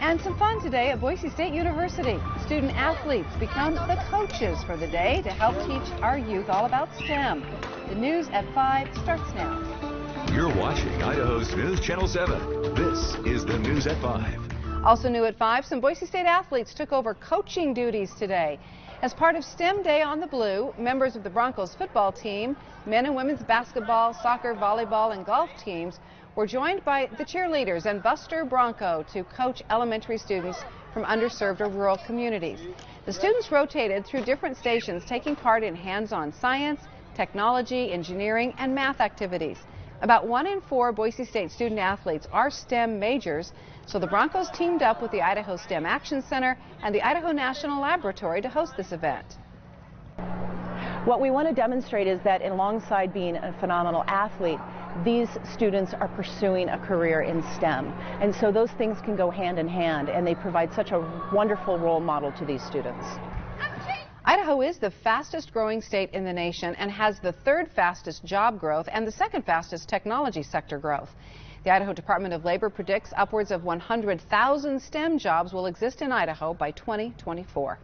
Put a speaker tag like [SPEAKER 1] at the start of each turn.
[SPEAKER 1] And some fun today at Boise State University. Student athletes become the coaches for the day to help teach our youth all about STEM. The news at 5 starts now.
[SPEAKER 2] You're watching Idaho's News Channel 7. This is the news at 5.
[SPEAKER 1] Also new at 5, some Boise State athletes took over coaching duties today. As part of STEM Day on the Blue, members of the Broncos football team, men and women's basketball, soccer, volleyball, and golf teams were joined by the cheerleaders and Buster Bronco to coach elementary students from underserved or rural communities. The students rotated through different stations, taking part in hands-on science, technology, engineering, and math activities. About 1 in 4 Boise State student athletes are STEM majors, so the Broncos teamed up with the Idaho STEM Action Center and the Idaho National Laboratory to host this event.
[SPEAKER 3] What we want to demonstrate is that alongside being a phenomenal athlete, these students are pursuing a career in STEM. And so those things can go hand in hand, and they provide such a wonderful role model to these students.
[SPEAKER 1] Idaho is the fastest growing state in the nation and has the 3rd fastest job growth and the 2nd fastest technology sector growth. The Idaho Department of Labor predicts upwards of 100,000 STEM jobs will exist in Idaho by 2024.